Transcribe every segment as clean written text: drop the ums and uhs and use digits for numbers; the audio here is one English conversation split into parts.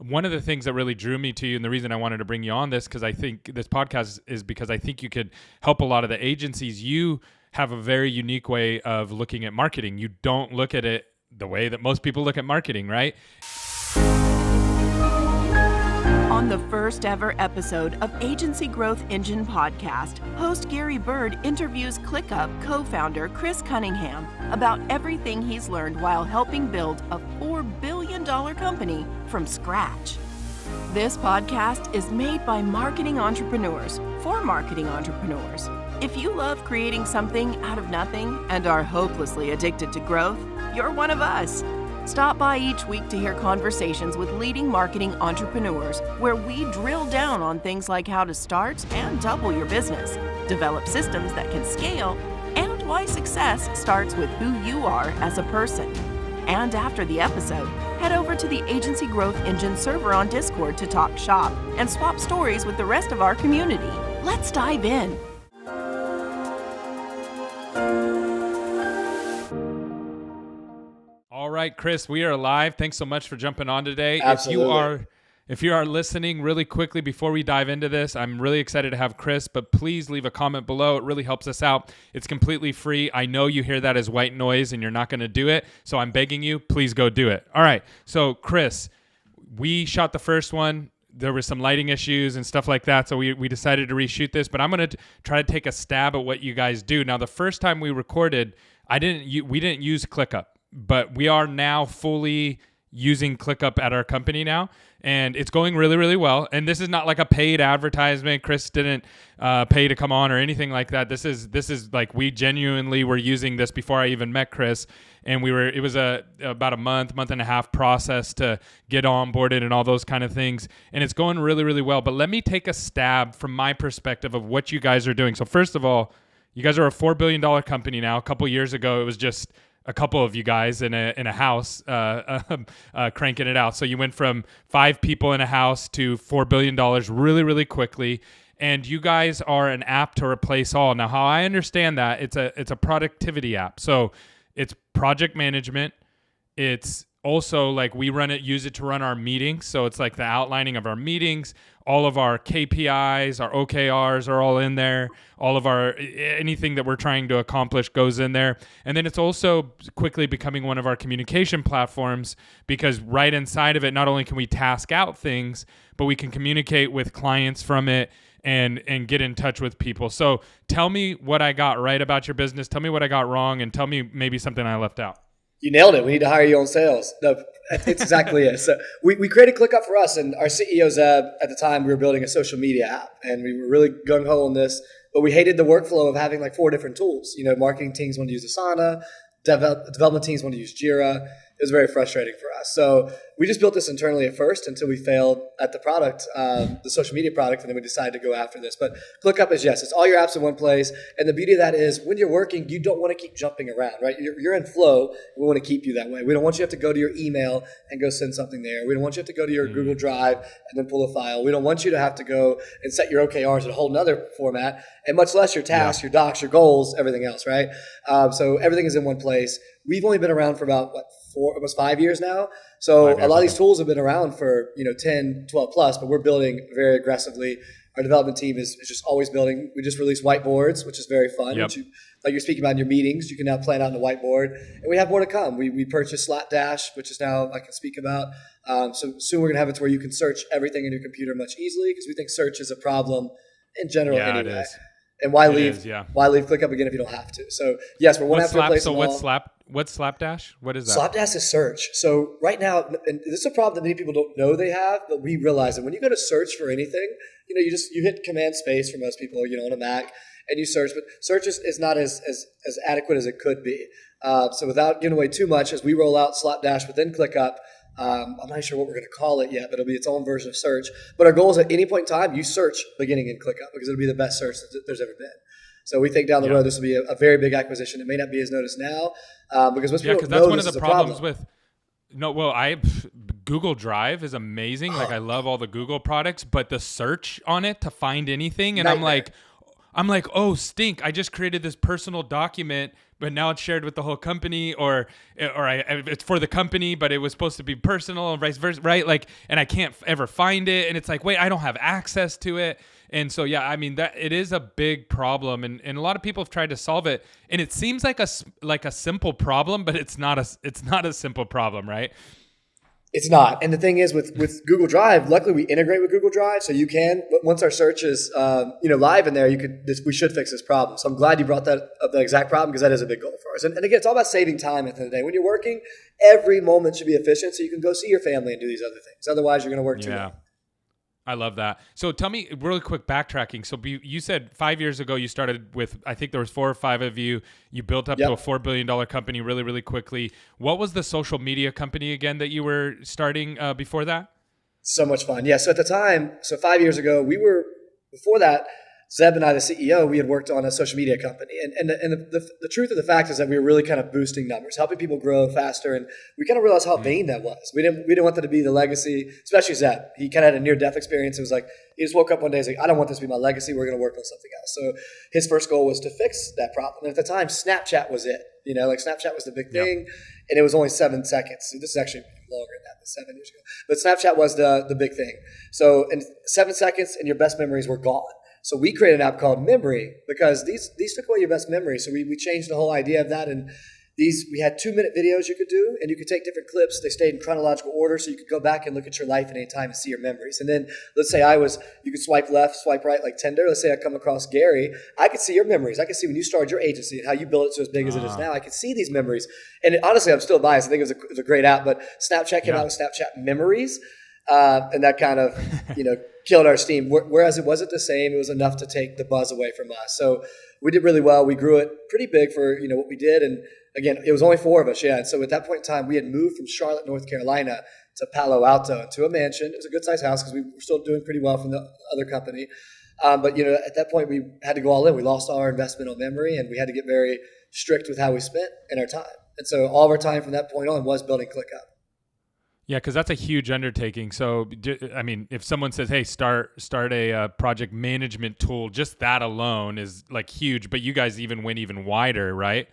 one of the things that really drew me to you, and the reason I wanted to bring you on this, because I think this podcast is because I think you could help a lot of the agencies. You have a very unique way of looking at marketing. You don't look at it the way that most people look at marketing, right? On the first ever episode of Agency Growth Engine Podcast, host Gary Bird interviews ClickUp co-founder Chris Cunningham about everything he's learned while helping build a $4 billion company from scratch. This podcast is made by marketing entrepreneurs for marketing entrepreneurs. If you love creating something out of nothing and are hopelessly addicted to growth, you're one of us. Stop by each week to hear conversations with leading marketing entrepreneurs where we drill down on things like how to start and double your business, develop systems that can scale, and why success starts with who you are as a person. And after the episode, head over to the Agency Growth Engine server on Discord to talk shop and swap stories with the rest of our community. Let's dive in. All right, Chris, we are live. Thanks so much for jumping on today. Absolutely. If you are listening really quickly before we dive into this, I'm really excited to have Chris, but please leave a comment below. It really helps us out. It's completely free. I know you hear that as white noise and you're not going to do it, so I'm begging you, please go do it. All right, so Chris, we shot the first one. There were some lighting issues and stuff like that, so we decided to reshoot this, but I'm going to try to take a stab at what you guys do. Now, the first time we recorded, we didn't use ClickUp, but we are now fully using ClickUp at our company now, and it's going really, really well. And this is not like a paid advertisement. Chris didn't pay to come on or anything like that. This is like we genuinely were using this before I even met Chris, and it was about a month and a half process to get onboarded and all those kind of things, and it's going really, really well. But let me take a stab from my perspective of what you guys are doing. So first of all, you guys are a $4 billion company now. A couple years ago, it was just a couple of you guys in a house cranking it out. So you went from 5 people in a house to $4 billion really, really quickly. And you guys are an app to replace all. Now, how I understand that, it's a productivity app. So it's project management. It's also like we use it to run our meetings. So it's like the outlining of our meetings. All of our KPIs, our OKRs are all in there. All of anything that we're trying to accomplish goes in there. And then it's also quickly becoming one of our communication platforms, because right inside of it, not only can we task out things, but we can communicate with clients from it and get in touch with people. So tell me what I got right about your business. Tell me what I got wrong, and tell me maybe something I left out. You nailed it. We need to hire you on sales. No, it's exactly it. So we created ClickUp for us, and our CEO, Zeb, at the time, we were building a social media app, and we were really gung-ho on this, but we hated the workflow of having like 4 different tools. You know, marketing teams wanted to use Asana, development teams wanted to use Jira. It was very frustrating for us. So we just built this internally at first until we failed at the product, the social media product, and then we decided to go after this. But ClickUp is, yes, it's all your apps in one place. And the beauty of that is when you're working, you don't want to keep jumping around, right? You're in flow. We want to keep you that way. We don't want you to have to go to your email and go send something there. We don't want you to have to go to your Google Drive and then pull a file. We don't want you to have to go and set your OKRs in a whole nother format, and much less your tasks, your docs, your goals, everything else, right? So everything is in one place. We've only been around for about, almost 5 years now. So a lot of these tools have been around for 10, 12 plus, but we're building very aggressively. Our development team is just always building. We just released whiteboards, which is very fun. Yep. Like you're speaking about in your meetings, you can now plan out on the whiteboard. And we have more to come. We purchased Slapdash, which is now I can speak about. So soon we're going to have it to where you can search everything in your computer much easily, because we think search is a problem in general anyway. It is. And why leave ClickUp again if you don't have to? So yes, we're one after replacing So all. what's Slapdash? What is that? Slapdash is search. So right now, and this is a problem that many people don't know they have, but we realize that when you go to search for anything, you hit Command Space for most people, on a Mac, and you search, but search is not as adequate as it could be. So without giving away too much, as we roll out Slapdash within ClickUp, I'm not sure what we're going to call it yet, but it'll be its own version of search. But our goal is at any point in time, you search beginning in ClickUp, because it'll be the best search that there's ever been. So we think down the road, this will be a very big acquisition. It may not be as noticed now, because most people don't know this is a problem. That's one of the problems with Google Drive is amazing. Like I love all the Google products, but the search on it to find anything, and I'm like, I'm like, oh, stink. I just created this personal document, but now it's shared with the whole company, or it's for the company, but it was supposed to be personal and vice versa, right? Like, and I can't ever find it. And it's like, wait, I don't have access to it. And so, yeah, I mean, that it is a big problem, and a lot of people have tried to solve it. And it seems like a simple problem, but it's not a simple problem, right? It's not. And the thing is with Google Drive, luckily we integrate with Google Drive. So you can, once our search is, live in there, we should fix this problem. So I'm glad you brought that up, the exact problem, because that is a big goal for us. And again, it's all about saving time at the end of the day. When you're working, every moment should be efficient so you can go see your family and do these other things. Otherwise, you're going to work too long. I love that. So tell me really quick backtracking. So you said 5 years ago you started with, I think there was 4 or 5 of you. You built up to a $4 billion company really, really quickly. What was the social media company again that you were starting before that? So much fun. Yeah. So at the time, 5 years ago, before that, Zeb and I, the CEO, we had worked on a social media company. And the truth of the fact is that we were really kind of boosting numbers, helping people grow faster. And we kind of realized how vain that was. We didn't want that to be the legacy, especially Zeb. He kind of had a near-death experience. It was like, he just woke up one day and was like, I don't want this to be my legacy. We're going to work on something else. So his first goal was to fix that problem. And at the time, Snapchat was it. Snapchat was the big thing. And it was only 7 seconds. So this is actually longer than that, 7 years ago. But Snapchat was the big thing. So in 7 seconds, and your best memories were gone. So we created an app called Memory, because these took away your best memories. So we changed the whole idea of that. And we had 2-minute videos you could do, and you could take different clips. They stayed in chronological order, so you could go back and look at your life at any time and see your memories. And then let's say you could swipe left, swipe right like Tinder. Let's say I come across Gary. I could see your memories. I could see when you started your agency and how you built it so as big as it is now. I could see these memories. And honestly, I'm still biased. I think it was a great app, but Snapchat came out with Snapchat Memories. And that kind of, killed our steam. Whereas it wasn't the same. It was enough to take the buzz away from us. So we did really well. We grew it pretty big for, what we did. And again, it was only 4 of us. Yeah. And so at that point in time, we had moved from Charlotte, North Carolina to Palo Alto to a mansion. It was a good sized house because we were still doing pretty well from the other company. But at that point we had to go all in. We lost all our investment on Memory, and we had to get very strict with how we spent and our time. And so all of our time from that point on was building ClickUp. Yeah, because that's a huge undertaking. So, I mean, if someone says, "Hey, start a project management tool," just that alone is like huge. But you guys went even wider, right?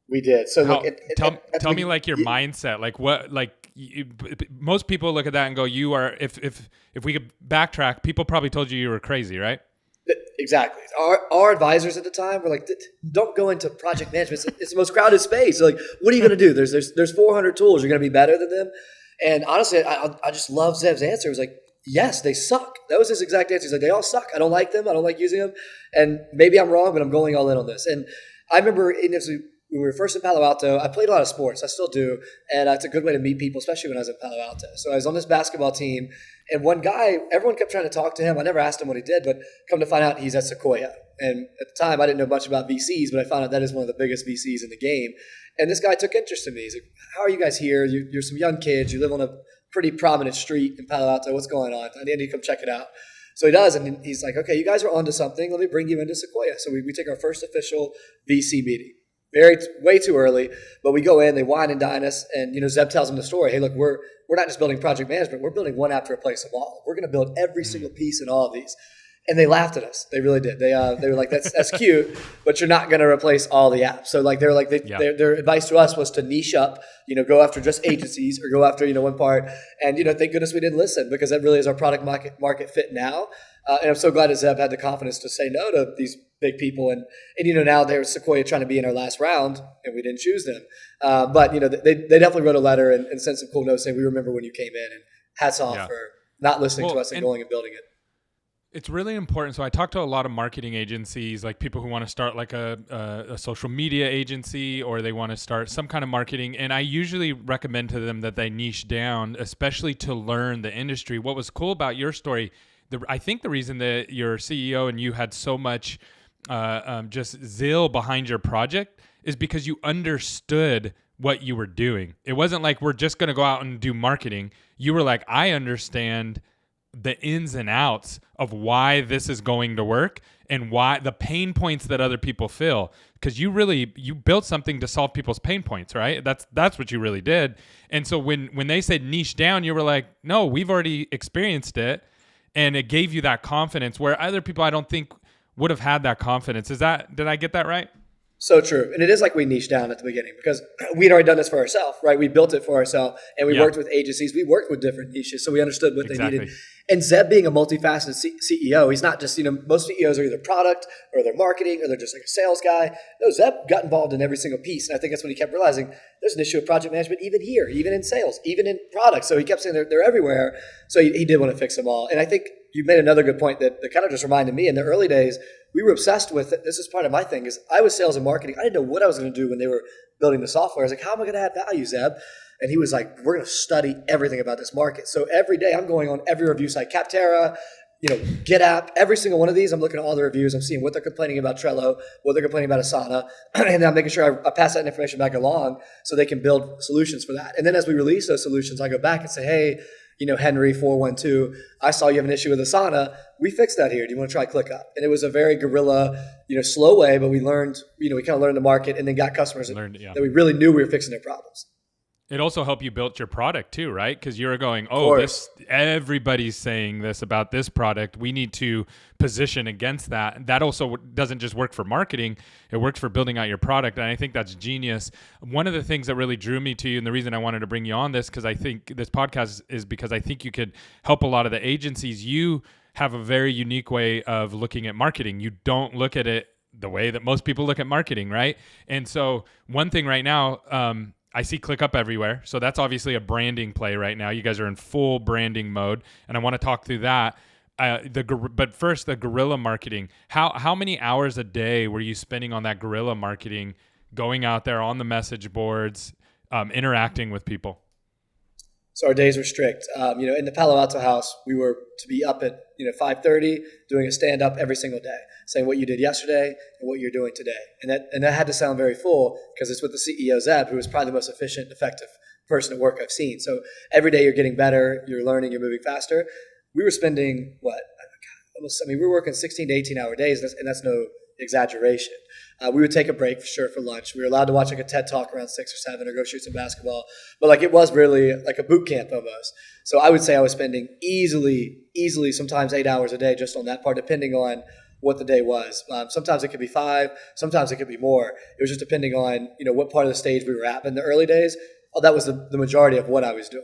We did. So tell me like your mindset. Like what? Like most people look at that and go, "You are." If we could backtrack, people probably told you were crazy, right? Exactly. Our advisors at the time were like, "Don't go into project management. It's the most crowded space." So like, what are you going to do? There's 400 tools. You're going to be better than them. And honestly, I just love Zeb's answer. It was like, yes, they suck. That was his exact answer. He's like, they all suck. I don't like them. I don't like using them. And maybe I'm wrong, but I'm going all in on this. And I remember when we were first in Palo Alto, I played a lot of sports. I still do. And it's a good way to meet people, especially when I was in Palo Alto. So I was on this basketball team. And one guy, everyone kept trying to talk to him. I never asked him what he did, but come to find out he's at Sequoia. And at the time, I didn't know much about VCs, but I found out that is one of the biggest VCs in the game. And this guy took interest in me. He's like, how are you guys here? You're some young kids. You live on a pretty prominent street in Palo Alto. What's going on? I need to come check it out. So he does. And he's like, okay, you guys are onto something. Let me bring you into Sequoia. So we take our first official VC meeting. Way too early, but we go in, they wine and dine us. And, Zeb tells them the story. Hey, look, we're not just building project management. We're building one app to replace them all. We're going to build every single piece in all of these. And they laughed at us. They really did. They were like, that's cute, but you're not going to replace all the apps. So like, they were like, their advice to us was to niche up, go after just agencies or go after, one part. And, thank goodness we didn't listen, because that really is our product market fit now. And I'm so glad that Zeb had the confidence to say no to these big people. And now there's Sequoia trying to be in our last round, and we didn't choose them. But, they definitely wrote a letter and sent some cool notes saying, we remember when you came in, and hats off for not listening to us and going and building it. It's really important. So I talk to a lot of marketing agencies, like people who want to start like a social media agency, or they want to start some kind of marketing. And I usually recommend to them that they niche down, especially to learn the industry. What was cool about your story, I think the reason that your CEO and you had so much just zeal behind your project is because you understood what you were doing. It wasn't like, we're just going to go out and do marketing. You were like, I understand the ins and outs of why this is going to work and why the pain points that other people feel. Because you built something to solve people's pain points, right? That's what you really did. And so when they said niche down, you were like, no, we've already experienced it. And it gave you that confidence where other people, I don't think, would have had that confidence. Did I get that right? So true. And it is like we niched down at the beginning because we'd already done this for ourselves, right? We built it for ourselves and we worked with agencies. We worked with different niches. So we understood what they needed. And Zeb being a multifaceted CEO, he's not just, most CEOs are either product or they're marketing or they're just like a sales guy. No, Zeb got involved in every single piece. And I think that's when he kept realizing there's an issue of project management even here, even in sales, even in products. So he kept saying they're everywhere. So he did want to fix them all. And I think you made another good point that kind of just reminded me in the early days, we were obsessed with it. This is part of my thing is I was sales and marketing. I didn't know what I was going to do when they were building the software. I was like, how am I going to add value, Zeb? And he was like, we're going to study everything about this market. So every day I'm going on every review site, Capterra, GetApp, every single one of these. I'm looking at all the reviews. I'm seeing what they're complaining about Trello, what they're complaining about Asana. And then I'm making sure I pass that information back along so they can build solutions for that. And then as we release those solutions, I go back and say, hey, Henry 412, I saw you have an issue with Asana. We fixed that here. Do you want to try ClickUp? And it was a very guerrilla, slow way, but we learned, we kind of learned the market and then got customers that we really knew we were fixing their problems. It also helped you build your product too, right? Because you're going, everybody's saying this about this product. We need to position against that. That also doesn't just work for marketing. It works for building out your product. And I think that's genius. One of the things that really drew me to you and the reason I wanted to bring you on this, because I think this podcast is because I think you could help a lot of the agencies. You have a very unique way of looking at marketing. You don't look at it the way that most people look at marketing, right? And so one thing right now, I see ClickUp everywhere. So that's obviously a branding play right now. You guys are in full branding mode. And I want to talk through that. But first, the guerrilla marketing. How many hours a day were you spending on that guerrilla marketing, going out there on the message boards, interacting with people? So our days were strict. In the Palo Alto house, we were to be up at 5:30, doing a stand-up every single day, saying what you did yesterday and what you're doing today. And that had to sound very full because it's with the CEO, Zeb, who is probably the most efficient, effective person at work I've seen. So every day you're getting better, you're learning, you're moving faster. We were spending, we were working 16 to 18-hour days, and that's no exaggeration. We would take a break for sure for lunch. We were allowed to watch like a TED Talk around 6 or 7 or go shoot some basketball. But it was really like a boot camp almost. So I would say I was spending easily sometimes 8 hours a day just on that part, depending on what the day was. Sometimes it could be 5, sometimes it could be more. It was just depending on, what part of the stage we were at. But in the early days, that was the majority of what I was doing.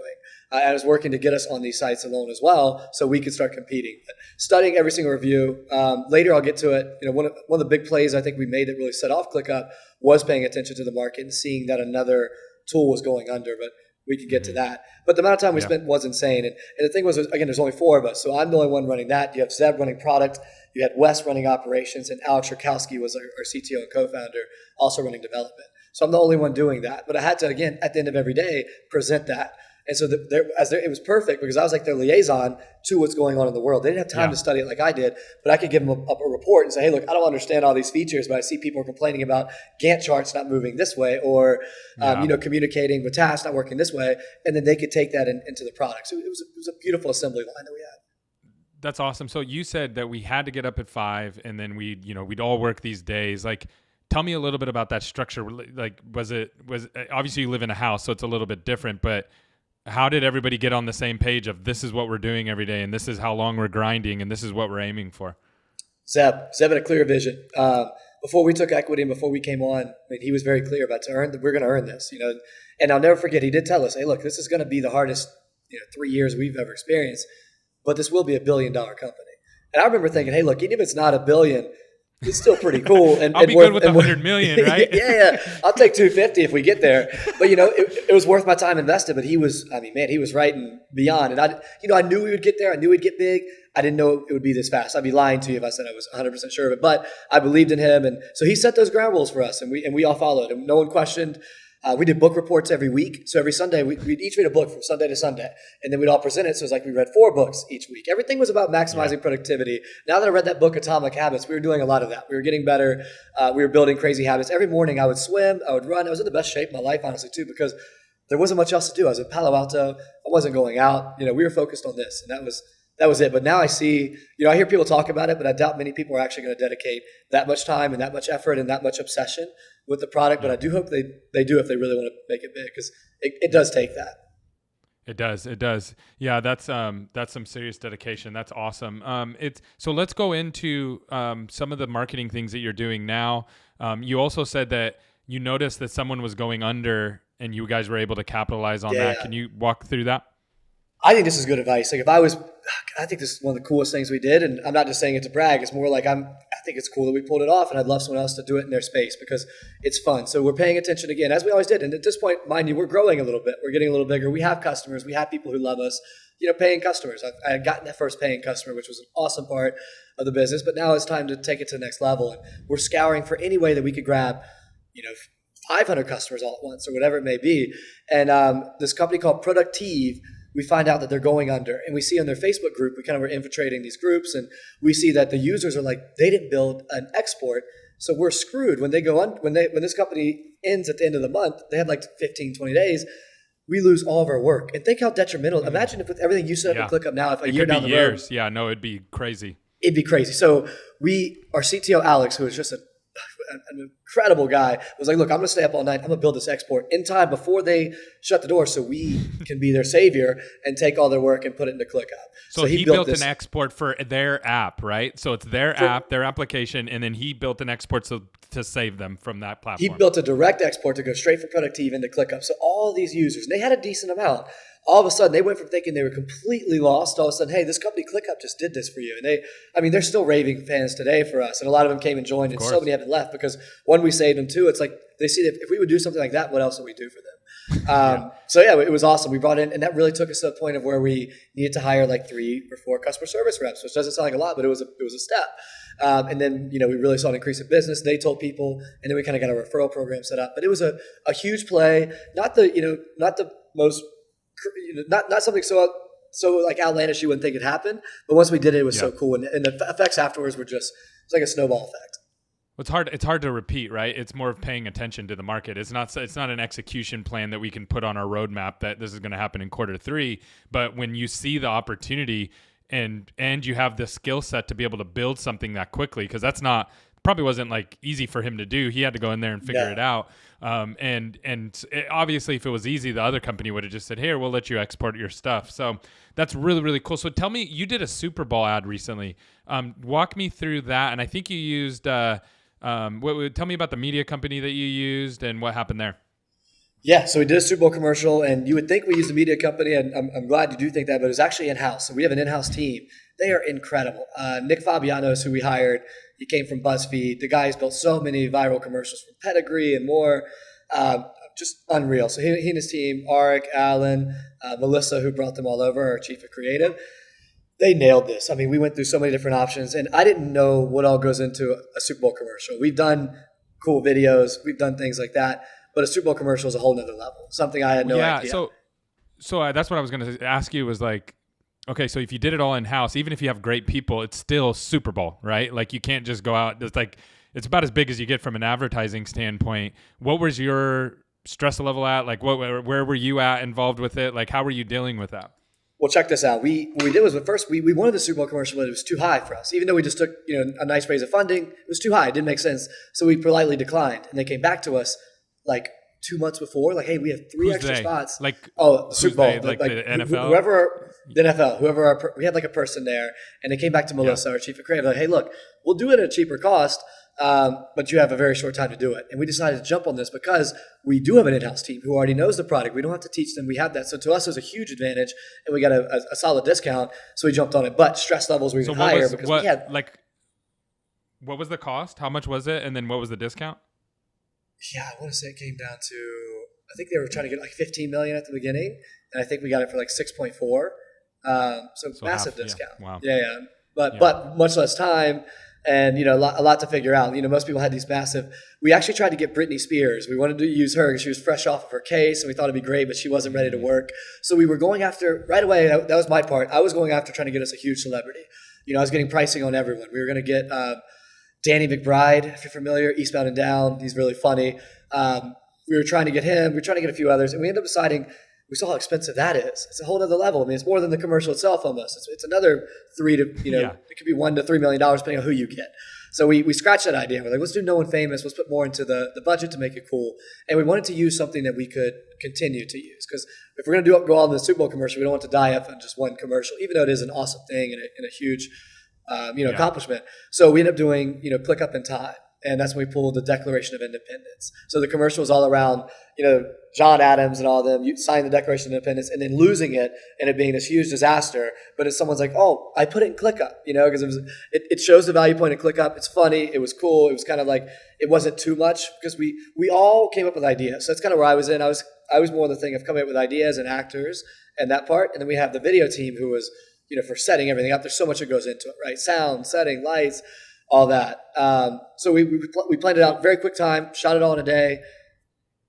I was working to get us on these sites alone as well so we could start competing. But studying every single review. Later I'll get to it. One of the big plays I think we made that really set off ClickUp was paying attention to the market and seeing that another tool was going under. But we could get to that. But the amount of time we spent was insane. And the thing was, again, there's only 4 of us. So I'm the only one running that. You have Zeb running product. You had Wes running operations. And Alex Rakowski was our CTO and co-founder, also running development. So I'm the only one doing that. But I had to, again, at the end of every day, present that. And so it was perfect because I was like their liaison to what's going on in the world. They didn't have time to study it like I did, but I could give them a report and say, hey, look, I don't understand all these features, but I see people are complaining about Gantt charts not moving this way or, communicating with tasks not working this way. And then they could take that into the product. So it was a beautiful assembly line that we had. That's awesome. So you said that we had to get up at 5 and then we'd all work these days. Tell me a little bit about that structure. Was obviously you live in a house, so it's a little bit different, but how did everybody get on the same page of this is what we're doing every day and this is how long we're grinding and this is what we're aiming for? Zeb had a clear vision. Before we took equity and before we came on, he was very clear about we're going to earn this, And I'll never forget, he did tell us, hey, look, this is going to be the hardest 3 years we've ever experienced, but this will be $1 billion company. And I remember thinking, hey, look, even if it's not $1 billion, it's still pretty cool. And I'll be good with 100 million, right? yeah. I'll take 250 if we get there. But, it was worth my time invested. But he was right and beyond. And I knew we would get there. I knew we'd get big. I didn't know it would be this fast. I'd be lying to you if I said I was 100% sure of it. But I believed in him. And so he set those ground rules for us. And we all followed. And no one questioned. We did book reports every week. So every Sunday, we'd each read a book from Sunday to Sunday. And then we'd all present it. So it was like we read 4 books each week. Everything was about maximizing productivity. Now that I read that book, Atomic Habits, we were doing a lot of that. We were getting better. We were building crazy habits. Every morning I would swim. I would run. I was in the best shape of my life, honestly, too, because there wasn't much else to do. I was in Palo Alto. I wasn't going out. We were focused on this. And that was it. But now I see, I hear people talk about it, but I doubt many people are actually going to dedicate that much time and that much effort and that much obsession with the product. But I do hope they do if they really want to make it big, because it does take that. It does. It does. Yeah, that's some serious dedication. That's awesome. So let's go into some of the marketing things that you're doing now. You also said that you noticed that someone was going under and you guys were able to capitalize on that. Can you walk through that? I think this is good advice. Like I think this is one of the coolest things we did. And I'm not just saying it to brag. It's more like I think it's cool that we pulled it off, and I'd love someone else to do it in their space because it's fun. So we're paying attention again, as we always did. And at this point, mind you, we're growing a little bit. We're getting a little bigger. We have customers. We have people who love us, paying customers. I had gotten that first paying customer, which was an awesome part of the business. But now it's time to take it to the next level. And we're scouring for any way that we could grab, 500 customers all at once or whatever it may be. And this company called Productive, we find out that they're going under, and we see on their Facebook group, we kind of were infiltrating these groups, and we see that the users are like, they didn't build an export, so we're screwed when they go on. When this company ends at the end of the month, they had like 15, 20 days. We lose all of our work, and think how detrimental. Imagine if with everything you set up in ClickUp now, if a year down the road, yeah, no, it'd be crazy. It'd be crazy. So our CTO Alex, who is just an incredible guy, was like, look, I'm going to stay up all night. I'm going to build this export in time before they shut the door so we can be their savior and take all their work and put it into ClickUp. So he built an export for their app, right? So it's their app, their application, and then he built an export to save them from that platform. He built a direct export to go straight from Productive into ClickUp. So all these users, and they had a decent amount. All of a sudden, they went from thinking they were completely lost. All of a sudden, hey, this company ClickUp just did this for you. And they're still raving fans today for us. And a lot of them came and joined, and so many haven't left because one, we saved them. Two, it's like they see that if we would do something like that, what else would we do for them? So it was awesome. We brought in, and that really took us to the point of where we needed to hire like 3 or 4 customer service reps, which doesn't sound like a lot, but it was a step. And then we really saw an increase in business. They told people, and then we kind of got a referral program set up. But it was a huge play, not the most. Not something so like outlandish you wouldn't think it happened, but once we did it, it was so cool, and the effects afterwards were it's like a snowball effect. It's hard to repeat, right? It's more of paying attention to the market. It's not an execution plan that we can put on our roadmap that this is going to happen in Q3. But when you see the opportunity and you have the skill set to be able to build something that quickly, because that's probably wasn't like easy for him to do. He had to go in there and figure it out. Obviously, if it was easy, the other company would have just said, "Here, we'll let you export your stuff." So that's really, really cool. So tell me, you did a Super Bowl ad recently. Walk me through that. And I think you used. Tell me about the media company that you used and what happened there. Yeah, so we did a Super Bowl commercial, and you would think we used a media company, and I'm glad you do think that, but it's actually in-house. So we have an in-house team. They are incredible. Nick Fabiano is who we hired. He came from BuzzFeed. The guy has built so many viral commercials from Pedigree and more. Just unreal. So he and his team, Arik, Alan, Melissa, who brought them all over, our chief of creative, they nailed this. I mean, we went through so many different options, and I didn't know what all goes into a Super Bowl commercial. We've done cool videos. We've done things like that. But a Super Bowl commercial is a whole nother level. Something I had no idea. So that's what I was going to ask you was like, okay, so if you did it all in-house, even if you have great people, it's still Super Bowl, right? Like you can't just go out. It's about as big as you get from an advertising standpoint. What was your stress level at? Like where were you at involved with it? Like how were you dealing with that? Well, check this out. What we did was at first we wanted the Super Bowl commercial, but it was too high for us. Even though we just took a nice raise of funding, it was too high. It didn't make sense. So we politely declined. And they came back to us like 2 months before, like, hey, we have 3 extra spots. Like, the Super Bowl, like the NFL, we had like a person there, and they came back to Melissa, our chief of creative, like, hey, look, we'll do it at a cheaper cost, but you have a very short time to do it. And we decided to jump on this because we do have an in-house team who already knows the product. We don't have to teach them. We have that. So to us, it was a huge advantage, and we got a solid discount. So we jumped on it. But stress levels were even higher because we had what was the cost? How much was it? And then what was the discount? Yeah, I want to say it came down to, I think they were trying to get like $15 million at the beginning, and I think we got it for like 6.4. So massive discount. Yeah. Wow. Yeah. But much less time, and a lot to figure out. Most people had these massive. We actually tried to get Britney Spears. We wanted to use her because she was fresh off of her case, and we thought it'd be great, but she wasn't ready to work. So we were going after right away. That was my part. I was going after trying to get us a huge celebrity. I was getting pricing on everyone. We were going to get Danny McBride, if you're familiar, Eastbound and Down. He's really funny. We were trying to get him. We were trying to get a few others. And we ended up deciding, we saw how expensive that is. It's a whole other level. I mean, it's more than the commercial itself almost. It's another it could be $1 to $3 million depending on who you get. So we scratched that idea. We're like, let's do no one famous. Let's put more into the budget to make it cool. And we wanted to use something that we could continue to use, because if we're going to go all in the Super Bowl commercial, we don't want to die up on just one commercial, even though it is an awesome thing and a huge accomplishment. So we ended up doing, ClickUp in time. And that's when we pulled the Declaration of Independence. So the commercial was all around, John Adams and all of them. You signed the Declaration of Independence and then losing it and it being this huge disaster. But if someone's like, oh, I put it in ClickUp, because it shows the value point in ClickUp. It's funny. It was cool. It was kind of like, it wasn't too much, because we all came up with ideas. So that's kind of where I was in. I was more in the thing of coming up with ideas and actors and that part. And then we have the video team who was, for setting everything up. There's so much that goes into it, right? Sound, setting, lights, all that. So we planned it out very quick time, shot it all in a day,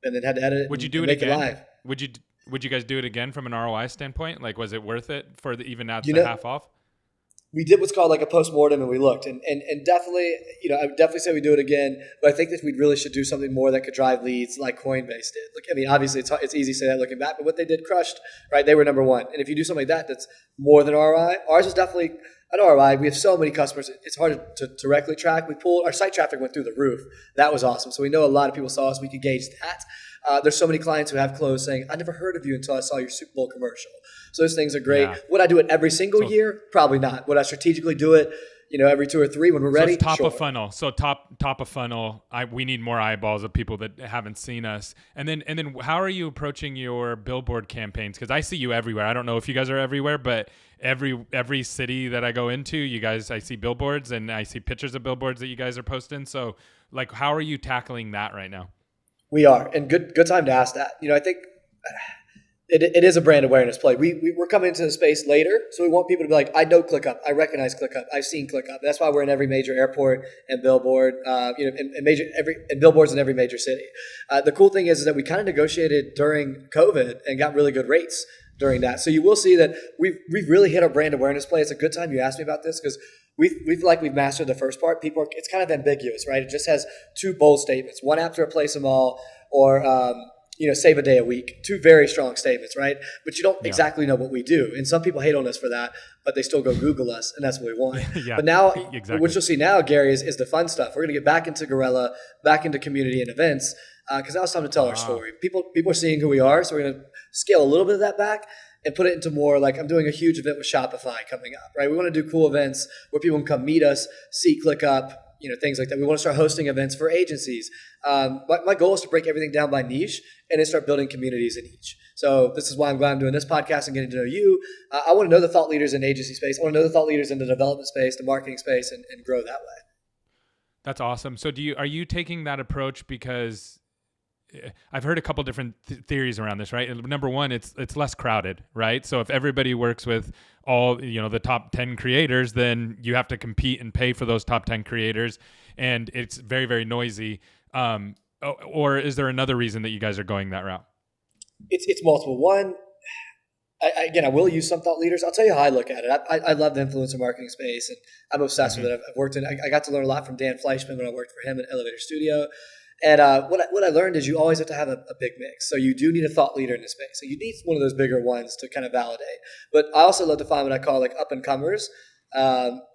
and then had to edit it. Would you do it again? Live. Would you guys do it again from an ROI standpoint? Like, was it worth it for even at the half off? We did what's called like a post-mortem, and we looked, and definitely, I would definitely say we do it again, but I think that we really should do something more that could drive leads like Coinbase did. Like, I mean, obviously it's easy to say that looking back, but what they did crushed, right? They were number one. And if you do something like that, that's more than ROI. Ours is definitely an ROI. We have so many customers. It's hard to directly track. Our site traffic went through the roof. That was awesome. So we know a lot of people saw us. We could gauge that. There's so many clients who have closed saying, I never heard of you until I saw your Super Bowl commercial. So those things are great. Yeah. Would I do it every single year? Probably not. Would I strategically do it, every 2 or 3 when we're ready? So top of funnel. So top of funnel. We need more eyeballs of people that haven't seen us. And then how are you approaching your billboard campaigns? Because I see you everywhere. I don't know if you guys are everywhere, but every city that I go into, I see billboards, and I see pictures of billboards that you guys are posting. So like, how are you tackling that right now? We are, and good time to ask that. I think it is a brand awareness play. We're coming into the space later, so we want people to be like, I know ClickUp, I recognize ClickUp, I've seen ClickUp. That's why we're in every major airport and billboard, and billboards in every major city. The cool thing is that we kind of negotiated during COVID and got really good rates during that. So you will see that we've really hit our brand awareness play. It's a good time you asked me about this, because we feel like we've mastered the first part. It's kind of ambiguous, right? It just has 2 bold statements: one app to replace them all, or save a day a week. 2 very strong statements, right? But you don't exactly know what we do, and some people hate on us for that, but they still go Google us, and that's what we want. But now, exactly. What you'll see now, Gary, is the fun stuff. We're going to get back into Gorilla, back into community and events, because now it's time to tell our story. People are seeing who we are, so we're going to scale a little bit of that back and put it into more like, I'm doing a huge event with Shopify coming up, right? We want to do cool events where people can come meet us, see ClickUp, things like that. We want to start hosting events for agencies. My goal is to break everything down by niche and then start building communities in each. So this is why I'm glad I'm doing this podcast and getting to know you. I want to know the thought leaders in the agency space. I want to know the thought leaders in the development space, the marketing space, and grow that way. That's awesome. So are you taking that approach because I've heard a couple different theories around this, right? Number one, it's less crowded, right? So if everybody works with all, the top 10 creators, then you have to compete and pay for those top 10 creators, and it's very, very noisy. Or is there another reason that you guys are going that route? It's multiple. One, I will use some thought leaders. I'll tell you how I look at it. I love the influencer marketing space, and I'm obsessed with it. I've worked in. I got to learn a lot from Dan Fleischman when I worked for him at Elevator Studio. And what I learned is you always have to have a big mix. So you do need a thought leader in the space. So you need one of those bigger ones to kind of validate. But I also love to find what I call like up and comers. What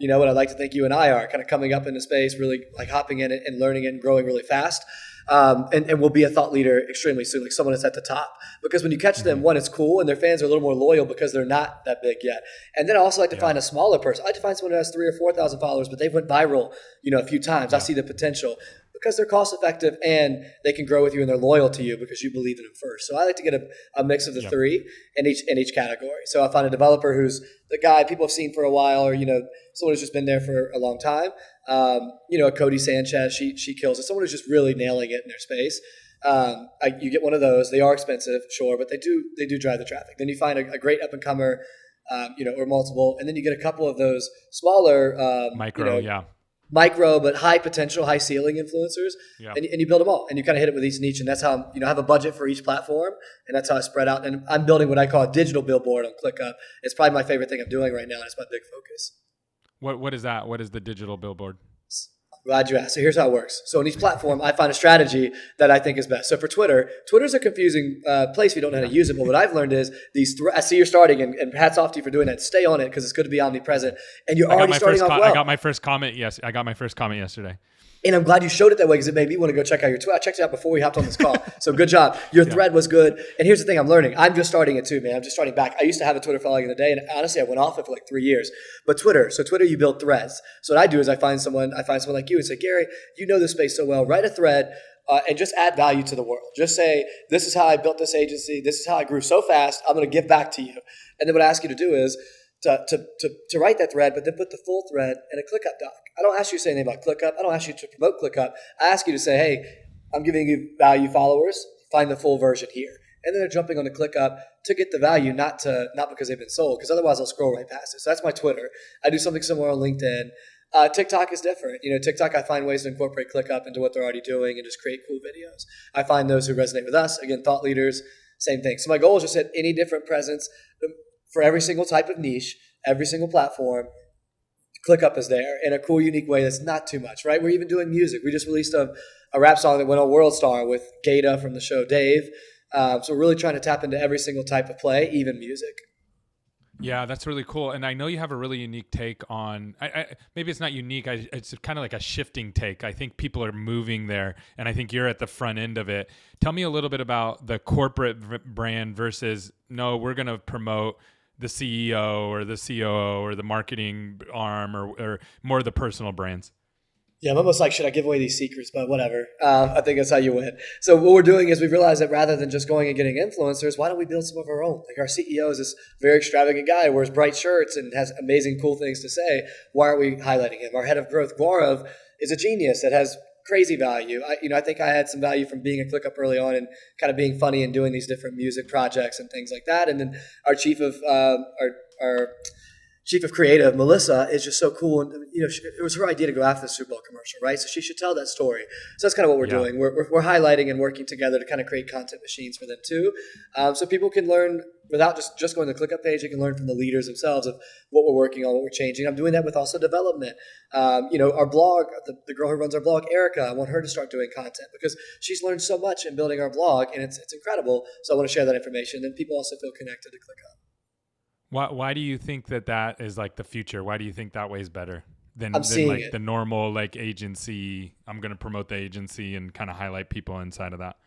I like to think you and I are kind of coming up in the space, really like hopping in it and learning it and growing really fast. And we'll be a thought leader extremely soon, like someone that's at the top. Because when you catch them, one, it's cool, and their fans are a little more loyal because they're not that big yet. And then I also like to find a smaller person. I like to find someone who has 3,000 or 4,000 followers, but they went viral, a few times. I see the potential because they're cost effective and they can grow with you and they're loyal to you because you believe in them first. So I like to get a mix of the 3 in each category. So I find a developer who's the guy people have seen for a while, or someone who's just been there for a long time. A Cody Sanchez, she kills it. Someone who's just really nailing it in their space. You get one of those. They are expensive, sure, but they do drive the traffic. Then you find a great up and comer, or multiple, and then you get a couple of those smaller micro but high potential, high ceiling influencers, and you build them all, and you kind of hit it with each niche, and that's how I have a budget for each platform, and that's how I spread out. And I'm building what I call a digital billboard on ClickUp. It's probably my favorite thing I'm doing right now, and it's my big focus. What is that? What is the digital billboard? Glad you asked. So here's how it works. So on each platform, I find a strategy that I think is best. So for Twitter's a confusing place if you don't know how to use it. But what I've learned is I see you're starting, and hats off to you for doing that. Stay on it because it's good to be omnipresent. And you're already starting off well. I got my first comment. Yes, I got my first comment yesterday. And I'm glad you showed it that way because it made me want to go check out your Twitter. I checked it out before we hopped on this call. So good job. Your thread was good. And here's the thing I'm learning. I'm just starting it too, man. I'm just starting back. I used to have a Twitter following in the day, and honestly, I went off it for like 3 years. But Twitter, you build threads. So what I do is I find someone like you and say, Gary, you know this space so well. Write a thread and just add value to the world. Just say, this is how I built this agency. This is how I grew so fast. I'm going to give back to you. And then what I ask you to do is to write that thread, but then put the full thread in a ClickUp doc. I don't ask you to say anything about ClickUp. I don't ask you to promote ClickUp. I ask you to say, hey, I'm giving you value followers. Find the full version here. And then they're jumping on the ClickUp to get the value, not because they've been sold, because otherwise I'll scroll right past it. So that's my Twitter. I do something similar on LinkedIn. TikTok is different. TikTok, I find ways to incorporate ClickUp into what they're already doing and just create cool videos. I find those who resonate with us. Again, thought leaders, same thing. So my goal is just hit any different presence for every single type of niche, every single platform. ClickUp is there in a cool, unique way that's not too much, right? We're even doing music. We just released a rap song that went on World Star with Gata from the show Dave. So we're really trying to tap into every single type of play, even music. Yeah, that's really cool. And I know you have a really unique take on, maybe it's not unique. It's kind of like a shifting take. I think people are moving there, and I think you're at the front end of it. Tell me a little bit about the corporate brand versus, no, we're going to promote the CEO or the COO or the marketing arm or more of the personal brands. Yeah, I'm almost like, should I give away these secrets? But whatever. I think that's how you win. So what we're doing is we realized that rather than just going and getting influencers, why don't we build some of our own? Like our CEO is this very extravagant guy, wears bright shirts and has amazing, cool things to say. Why aren't we highlighting him? Our head of growth, Gaurav, is a genius that has crazy value. I think I had some value from being a ClickUp early on and kind of being funny and doing these different music projects and things like that. And then our chief of creative, Melissa, is just so cool. And it was her idea to go after the Super Bowl commercial, right? So she should tell that story. So that's kind of what we're doing. We're highlighting and working together to kind of create content machines for them too. So people can learn without just going to the ClickUp page. They can learn from the leaders themselves of what we're working on, what we're changing. I'm doing that with also development. Our blog, the girl who runs our blog, Erica, I want her to start doing content because she's learned so much in building our blog, and it's incredible. So I want to share that information. And people also feel connected to ClickUp. Why do you think that is like the future? Why do you think that way is better than like it. The normal like agency? I'm going to promote the agency and kind of highlight people inside of that.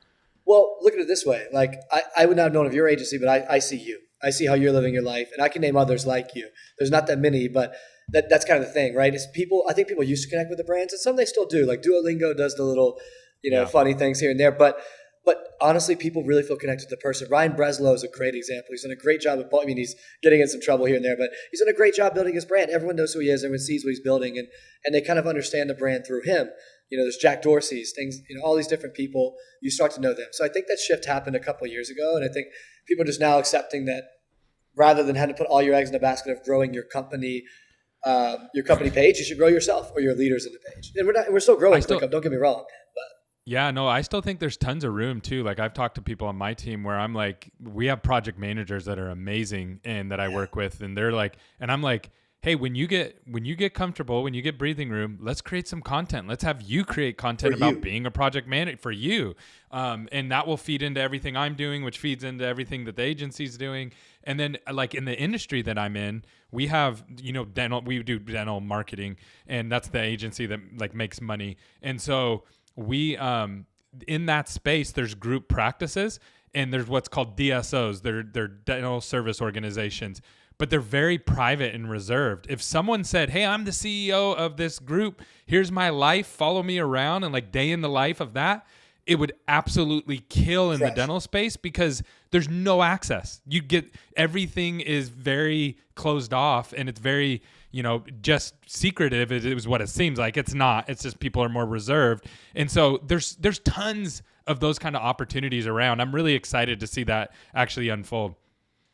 Well, look at it this way. Like I would not have known of your agency, but I see you. I see how you're living your life, and I can name others like you. There's not that many, but that's kind of the thing, right? It's people. I think people used to connect with the brands, and some they still do. Like Duolingo does the little, funny things here and there, but honestly, people really feel connected to the person. Ryan Breslow is a great example. He's done a great job he's getting in some trouble here and there, but he's done a great job building his brand. Everyone knows who he is. Everyone sees what he's building, and they kind of understand the brand through him. There's Jack Dorsey's things, all these different people, you start to know them. So I think that shift happened a couple of years ago, and I think people are just now accepting that rather than having to put all your eggs in the basket of growing your company page, you should grow yourself or your leaders in the page. And we're still growing ClickUp, don't get me wrong. But yeah, no, I still think there's tons of room too. Like I've talked to people on my team where I'm like, we have project managers that are amazing and that I work with, and they're like, and I'm like, hey, when you get comfortable, when you get breathing room, let's create some content. Let's have you create content about being a project manager for you. And that will feed into everything I'm doing, which feeds into everything that the agency's doing. And then like in the industry that I'm in, we have, we do dental marketing, and that's the agency that like makes money. And so we, in that space, there's group practices and there's what's called DSOs. They're dental service organizations, but they're very private and reserved. If someone said, hey, I'm the CEO of this group, here's my life, follow me around, and like day in the life of that, it would absolutely kill in the dental space because there's no access. Everything is very closed off, and it's very, just secretive. It was what it seems like. It's not. It's just people are more reserved. And so there's tons of those kind of opportunities around. I'm really excited to see that actually unfold.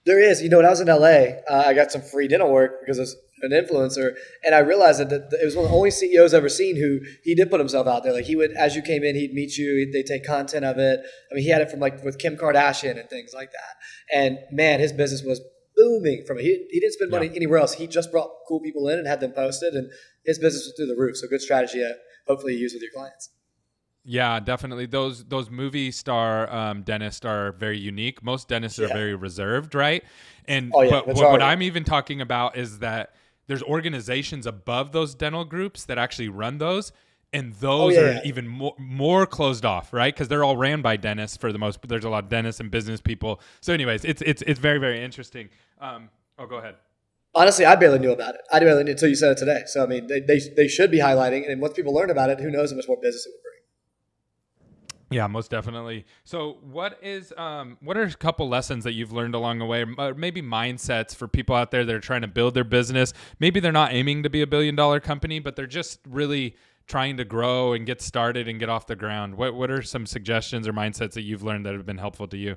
There is. When I was in LA, I got some free dental work because I was an influencer, and I realized that it was one of the only CEOs I've ever seen who he did put himself out there. Like he would, as you came in, he'd meet you. They'd take content of it. I mean, he had it from like with Kim Kardashian and things like that. And man, his business was booming from it. He didn't spend money anywhere else. He just brought cool people in and had them posted, and his business was through the roof. So good strategy. I hopefully use with your clients. Yeah, definitely. Those movie star dentists are very unique. Most dentists are very reserved, right? And Oh, yeah, but what majority. I'm even talking about is that there's organizations above those dental groups that actually run those, and those are Yeah. even more closed off, right? Because they're all ran by dentists for the most. There's a lot of dentists and business people. So, anyways, it's very, very interesting. Go ahead. Honestly, I barely knew about it. I barely knew until you said it today. So, I mean, they should be highlighting, and once people learn about it, who knows how much more business it would bring. Yeah, most definitely. So what are a couple lessons that you've learned along the way, or maybe mindsets for people out there that are trying to build their business? Maybe they're not aiming to be $1 billion company, but they're just really trying to grow and get started and get off the ground. What are some suggestions or mindsets that you've learned that have been helpful to you?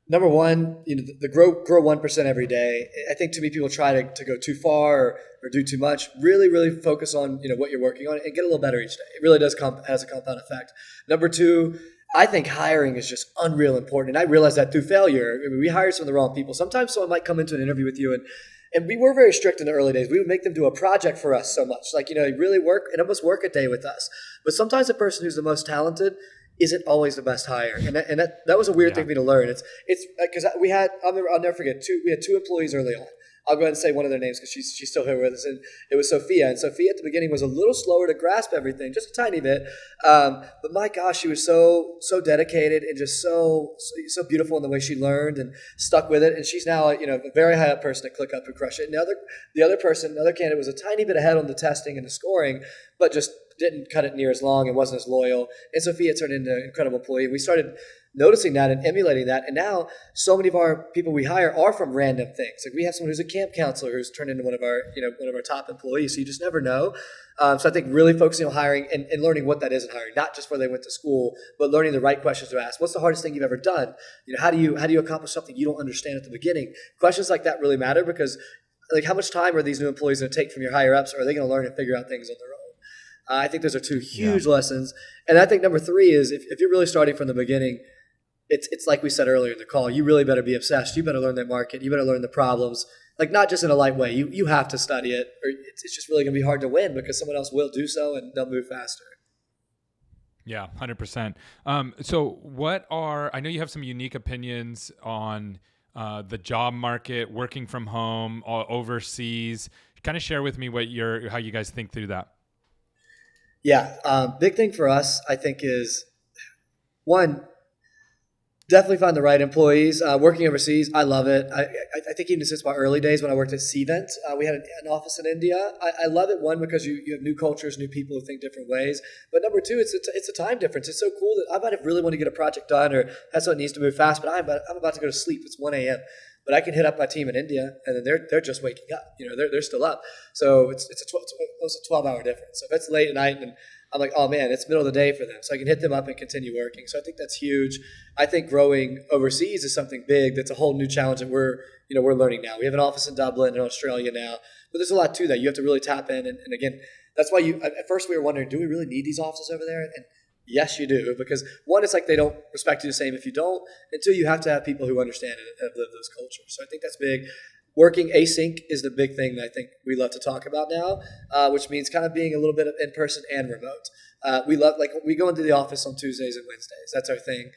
Number one, the grow 1% every day. I think too many people try to go too far or do too much. Really, really focus on what you're working on and get a little better each day. It really does has a compound effect. Number two, I think hiring is just unreal important. And I realized that through failure. I mean, we hired some of the wrong people. Sometimes someone might come into an interview with you and we were very strict in the early days. We would make them do a project for us so much. Like, really work and almost work a day with us. But sometimes the person who's the most talented isn't always the best hire. And that was a weird thing for me to learn. It's because I'll never forget, we had two employees early on. I'll go ahead and say one of their names because she's still here with us. And it was Sophia. And Sophia at the beginning was a little slower to grasp everything, just a tiny bit. But my gosh, she was so dedicated and just so beautiful in the way she learned and stuck with it. And she's now a very high up person at ClickUp who crushed it. And the other candidate was a tiny bit ahead on the testing and the scoring, but just didn't cut it near as long and wasn't as loyal. And Sophia turned into an incredible employee. We started noticing that and emulating that. And now so many of our people we hire are from random things. Like we have someone who's a camp counselor who's turned into one of our top employees. So you just never know. So I think really focusing on hiring and learning what that is in hiring, not just where they went to school, but learning the right questions to ask. What's the hardest thing you've ever done? How do you accomplish something you don't understand at the beginning? Questions like that really matter because like how much time are these new employees going to take from your higher ups? Or are they going to learn and figure out things on their own? I think those are two huge lessons. And I think number three is if you're really starting from the beginning, it's like we said earlier in the call, you really better be obsessed. You better learn their market. You better learn the problems, like not just in a light way. You have to study it or it's just really going to be hard to win because someone else will do so and they'll move faster. Yeah, 100%. So I know you have some unique opinions on the job market, working from home, overseas. Kind of share with me how you guys think through that. Yeah. Big thing for us, I think, is one, definitely find the right employees. Working overseas, I love it. I think even since my early days when I worked at Cvent, we had an office in India. I love it, one, because you have new cultures, new people who think different ways. But number two, it's a time difference. It's so cool that I might have really want to get a project done or have something needs to move fast, but I'm about to go to sleep. It's 1 a.m. But I can hit up my team in India, and then they're just waking up. They're still up. So it's a 12-hour difference. So if it's late at night and I'm like, oh man, it's middle of the day for them. So I can hit them up and continue working. So I think that's huge. I think growing overseas is something big. That's a whole new challenge that we're learning now. We have an office in Dublin and Australia now, but there's a lot to that. You have to really tap in. And again, that's why at first we were wondering, do we really need these offices over there? And yes, you do, because one, it's like they don't respect you the same if you don't, and two, you have to have people who understand it and have lived those cultures. So I think that's big. Working async is the big thing that I think we love to talk about now, which means kind of being a little bit of in-person and remote. We go into the office on Tuesdays and Wednesdays. That's our thing.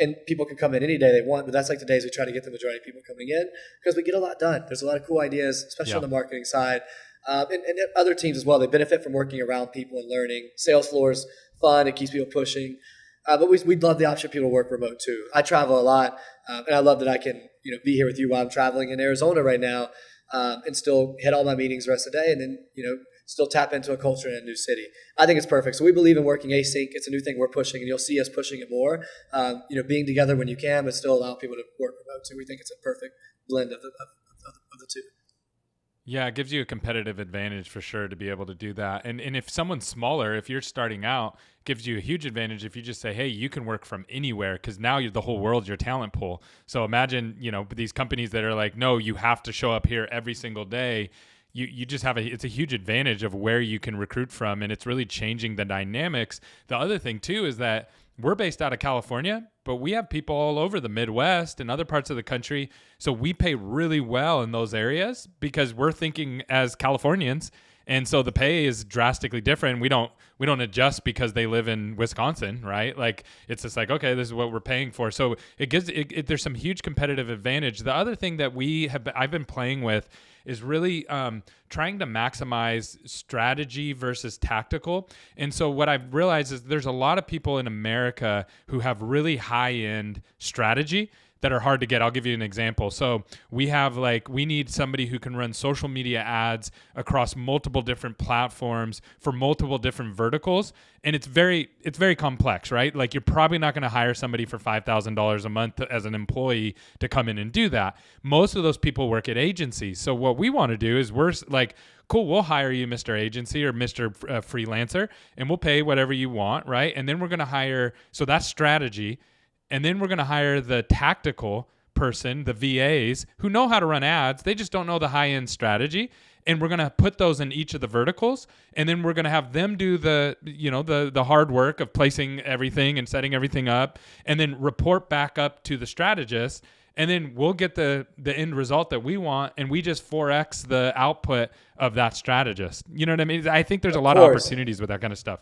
And people can come in any day they want, but that's like the days we try to get the majority of people coming in because we get a lot done. There's a lot of cool ideas, especially on the marketing side. And other teams as well. They benefit from working around people and learning. Sales floor is fun. It keeps people pushing. But we'd love the option of people to work remote too. I travel a lot, and I love that I can be here with you while I'm traveling in Arizona right now, and still hit all my meetings the rest of the day, and then still tap into a culture in a new city. I think it's perfect. So we believe in working async. It's a new thing we're pushing, and you'll see us pushing it more. Being together when you can, but still allow people to work remote too. We think it's a perfect blend of the two. Yeah, it gives you a competitive advantage for sure to be able to do that. And if someone's smaller, if you're starting out, it gives you a huge advantage if you just say, hey, you can work from anywhere because now the whole world's your talent pool. So imagine, these companies that are like, no, you have to show up here every single day. You just have it's a huge advantage of where you can recruit from, and it's really changing the dynamics. The other thing too is that we're based out of California, but we have people all over the Midwest and other parts of the country. So we pay really well in those areas because we're thinking as Californians And so the pay is drastically different. We don't adjust because they live in Wisconsin, right? Like it's just like, okay, this is what we're paying for. So it gives there's some huge competitive advantage. The other thing that I've been playing with is really trying to maximize strategy versus tactical. And so what I've realized is there's a lot of people in America who have really high-end strategy that are hard to get. I'll give you an example. So we need somebody who can run social media ads across multiple different platforms for multiple different verticals. And it's very complex, right? Like you're probably not going to hire somebody for $5,000 a month as an employee to come in and do that. Most of those people work at agencies. So what we want to do is we're like, cool, we'll hire you, Mr. Agency or Mr. Freelancer, and we'll pay whatever you want, right? And then we're going to hire, so that's strategy. And then we're going to hire the tactical person, the VAs, who know how to run ads. They just don't know the high-end strategy. And we're going to put those in each of the verticals. And then we're going to have them do the hard work of placing everything and setting everything up, and then report back up to the strategist. And then we'll get the end result that we want, and we just 4X the output of that strategist. You know what I mean? I think there's a lot of opportunities with that kind of stuff.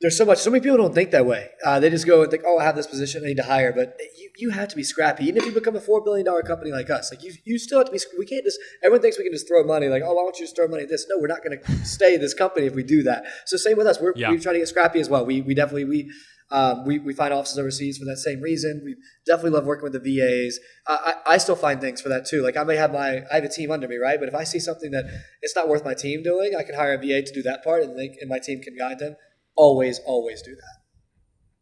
There's so many people don't think that way. They just go and think, oh, I have this position I need to hire. But you have to be scrappy. Even if you become a $4 billion company like us, like you still have to be, we can't just, everyone thinks we can just throw money like, oh, why don't you just throw money at this? No, we're not going to stay this company if we do that. So same with us. We try to get scrappy as well. We definitely find offices overseas for that same reason. We definitely love working with the VAs. I still find things for that too. Like I have a team under me, right? But if I see something that it's not worth my team doing, I can hire a VA to do that part, and my team can guide them. Always do that.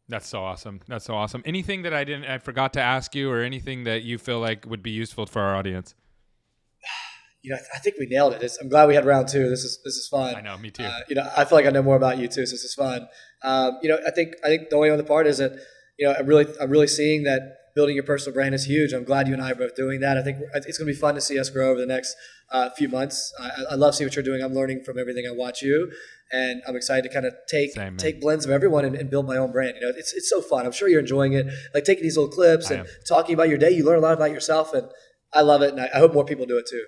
That's so awesome. Anything that I forgot to ask you, or anything that you feel like would be useful for our audience? I think we nailed it. I'm glad we had round two. This is fun. I know, me too. I feel like I know more about you too, so this is fun. I think the only other part is that, I'm really seeing that building your personal brand is huge. I'm glad you and I are both doing that. I think it's going to be fun to see us grow over the next few months. I love seeing what you're doing. I'm learning from everything I watch you, and I'm excited to kind of take blends of everyone and build my own brand. It's so fun. I'm sure you're enjoying it. Like taking these little clips and talking about your day, you learn a lot about yourself, and I love it. And I hope more people do it too.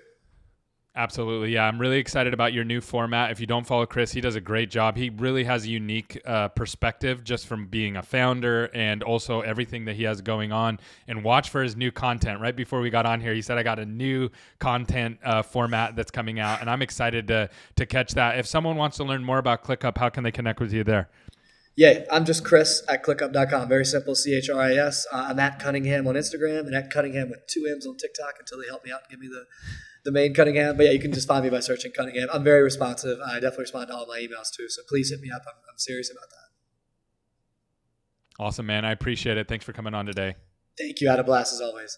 Absolutely. Yeah. I'm really excited about your new format. If you don't follow Chris, he does a great job. He really has a unique perspective just from being a founder and also everything that he has going on. And watch for his new content. Right before we got on here, he said, I got a new content format that's coming out, and I'm excited to catch that. If someone wants to learn more about ClickUp, how can they connect with you there? Yeah, I'm just Chris at ClickUp.com. Very simple, CHRIS. I'm at Cunningham on Instagram and at Cunningham with 2 M's on TikTok until they help me out and give me the main Cunningham. But yeah, you can just find me by searching Cunningham. I'm very responsive. I definitely respond to all my emails too. So please hit me up. I'm serious about that. Awesome, man. I appreciate it. Thanks for coming on today. Thank you. I had a blast as always.